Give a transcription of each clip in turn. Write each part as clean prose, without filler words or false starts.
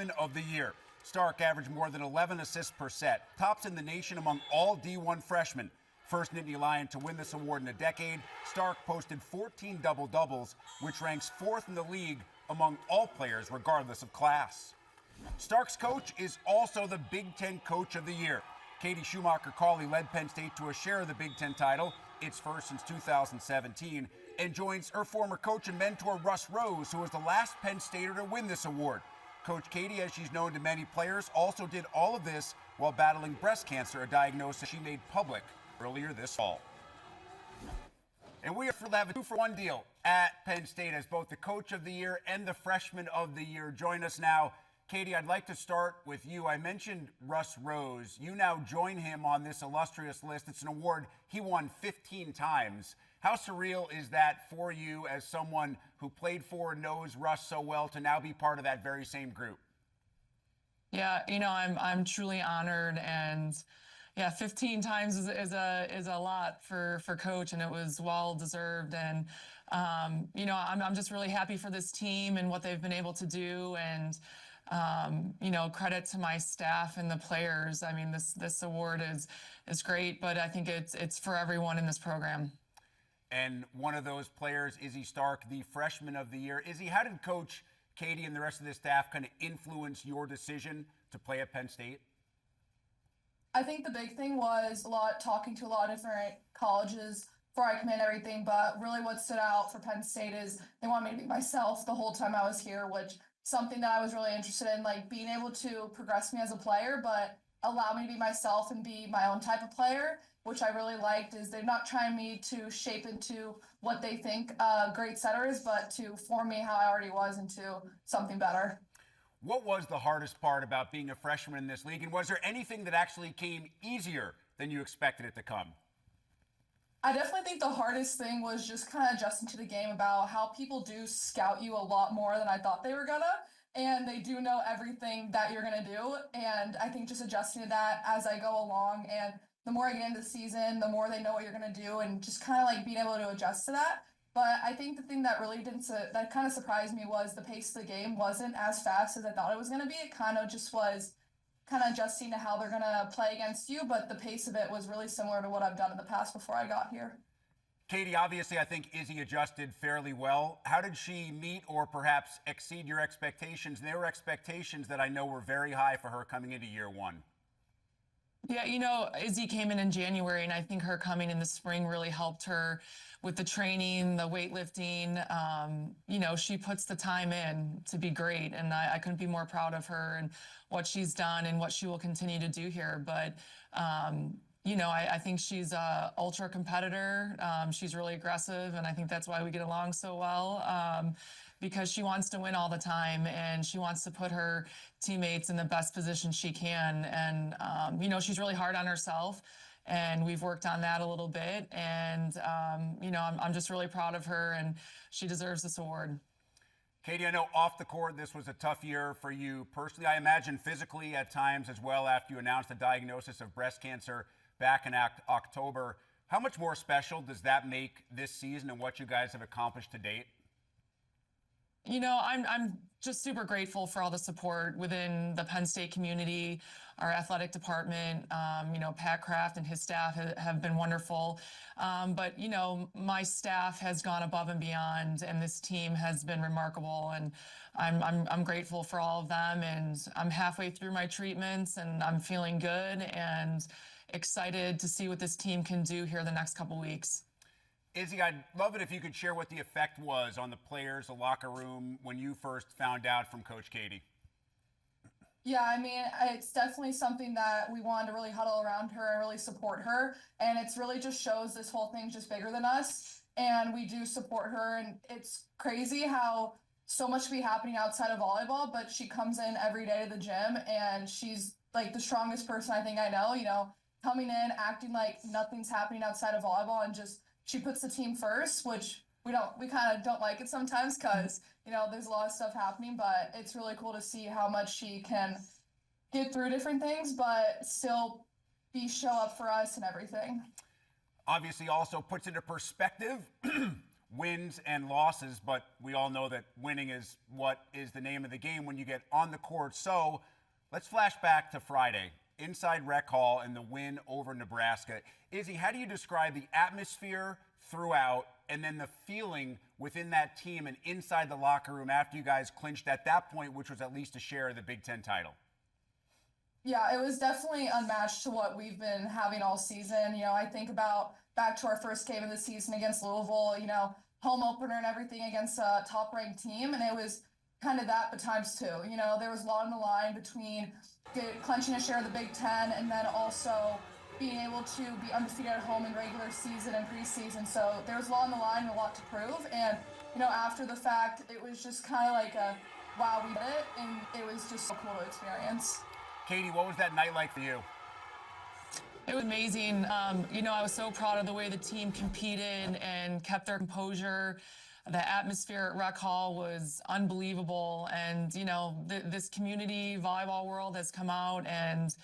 Freshman of the Year. Stark averaged more than 11 assists per set, tops in the nation among all D1 freshmen. First Nittany Lion to win this award in a decade, Stark posted 14 double-doubles, which ranks fourth in the league among all players regardless of class. Stark's coach is also the Big Ten Coach of the Year. Katie Schumacher-Cawley led Penn State to a share of the Big Ten title, its first since 2017, and joins her former coach and mentor Russ Rose, who was the last Penn Stater to win this award. Coach Katie, as she's known to many players, also did all of this while battling breast cancer, a diagnosis she made public earlier this fall. And we are thrilled to have a 2-for-1 deal at Penn State as both the Coach of the Year and the Freshman of the Year join us now. Katie, I'd like to start with you. I mentioned Russ Rose. You now join him on this illustrious list. It's an award he won 15 times. How surreal is that for you as someone who played for and knows Russ so well to now be part of that very same group? Yeah, I'm truly honored, and yeah, 15 times is a lot for Coach, and it was well deserved. And I'm just really happy for this team and what they've been able to do, and credit to my staff and the players. I mean, this award is great, but I think it's for everyone in this program. And one of those players, Izzy Stark, the Freshman of the Year. Izzy, how did Coach Katie and the rest of the staff kind of influence your decision to play at Penn State? I think the big thing was talking to a lot of different colleges before I commit everything, but really what stood out for Penn State is they wanted me to be myself the whole time I was here, which something that I was really interested in, like being able to progress me as a player, but allow me to be myself and be my own type of player, which I really liked. Is they're not trying me to shape into what they think a great setter is, but to form me how I already was into something better. What was the hardest part about being a freshman in this league, and was there anything that actually came easier than you expected it to come? I definitely think the hardest thing was just kind of adjusting to the game about how people do scout you a lot more than I thought they were gonna, and they do know everything that you're gonna do. And I think just adjusting to that as I go along, and the more I get into the season, the more they know what you're gonna do, and just kind of like being able to adjust to that. But I think the thing that really that kind of surprised me was the pace of the game wasn't as fast as I thought it was gonna be. It kind of just was kind of adjusting to how they're going to play against you, but the pace of it was really similar to what I've done in the past before I got here. Katie, obviously, I think Izzy adjusted fairly well. How did she meet or perhaps exceed your expectations? There were expectations that I know were very high for her coming into year one. Yeah, Izzy came in January, and I think her coming in the spring really helped her with the training, the weightlifting. She puts the time in to be great, and I couldn't be more proud of her and what she's done and what she will continue to do here. But, I think she's a ultra competitor. She's really aggressive, and I think that's why we get along so well. Because she wants to win all the time, and she wants to put her teammates in the best position she can. And, she's really hard on herself, and we've worked on that a little bit. And, I'm just really proud of her, and she deserves this award. Katie, I know off the court this was a tough year for you personally. I imagine physically at times as well after you announced the diagnosis of breast cancer back in October. How much more special does that make this season and what you guys have accomplished to date? I'm just super grateful for all the support within the Penn State community, our athletic department. Pat Kraft and his staff have been wonderful. But my staff has gone above and beyond, and this team has been remarkable. And I'm grateful for all of them. And I'm halfway through my treatments, and I'm feeling good and excited to see what this team can do here the next couple weeks. Izzy, I'd love it if you could share what the effect was on the players, the locker room, when you first found out from Coach Katie. Yeah, I mean, it's definitely something that we wanted to really huddle around her and really support her. And it's really just shows this whole thing's just bigger than us. And we do support her. And it's crazy how so much can be happening outside of volleyball, but she comes in every day to the gym, and she's like the strongest person I think I know, coming in, acting like nothing's happening outside of volleyball, and just she puts the team first, which we kind of don't like it sometimes because, there's a lot of stuff happening, but it's really cool to see how much she can get through different things, but still show up for us and everything. Obviously also puts into perspective wins and losses, but we all know that winning is what is the name of the game when you get on the court. So let's flash back to Friday, inside Rec Hall and the win over Nebraska. Izzy, how do you describe the atmosphere throughout and then the feeling within that team and inside the locker room after you guys clinched at that point, which was at least a share of the Big Ten title? Yeah, it was definitely unmatched to what we've been having all season. I think about back to our first game of the season against Louisville, home opener and everything against a top-ranked team, and it was kind of that, but times two. There was a lot on the line between clenching a share of the Big Ten and then also being able to be undefeated at home in regular season and preseason. So there was a lot on the line and a lot to prove. And, after the fact, it was just kind of like a, wow, we did it, and it was just so cool to experience. Katie, what was that night like for you? It was amazing. I was so proud of the way the team competed and kept their composure. The atmosphere at Rec Hall was unbelievable. And, this community volleyball world has come out and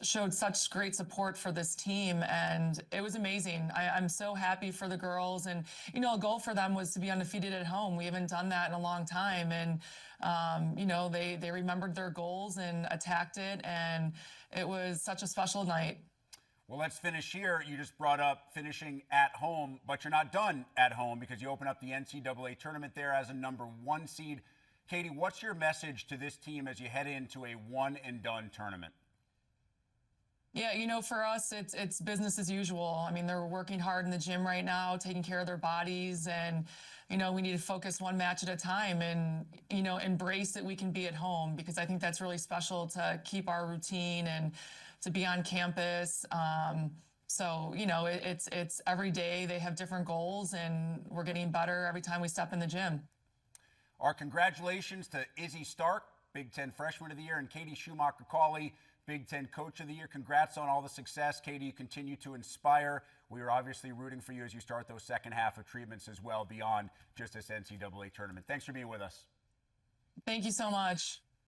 showed such great support for this team. And it was amazing. I'm so happy for the girls. And, a goal for them was to be undefeated at home. We haven't done that in a long time. And, they remembered their goals and attacked it. And it was such a special night. Well, let's finish here. You just brought up finishing at home, but you're not done at home because you open up the NCAA tournament there as a #1 seed. Katie, what's your message to this team as you head into a one-and-done tournament? Yeah, for us, it's business as usual. I mean, they're working hard in the gym right now, taking care of their bodies, and, we need to focus one match at a time and, embrace that we can be at home, because I think that's really special to keep our routine and to be on campus. It's every day they have different goals, and we're getting better every time we step in the gym. Our congratulations to Izzy Stark, Big Ten Freshman of the Year, and Katie Schumacher-Cawley, Big Ten Coach of the Year. Congrats on all the success. Katie, you continue to inspire. We are obviously rooting for you as you start those second half of treatments as well beyond just this NCAA tournament. Thanks for being with us. Thank you so much.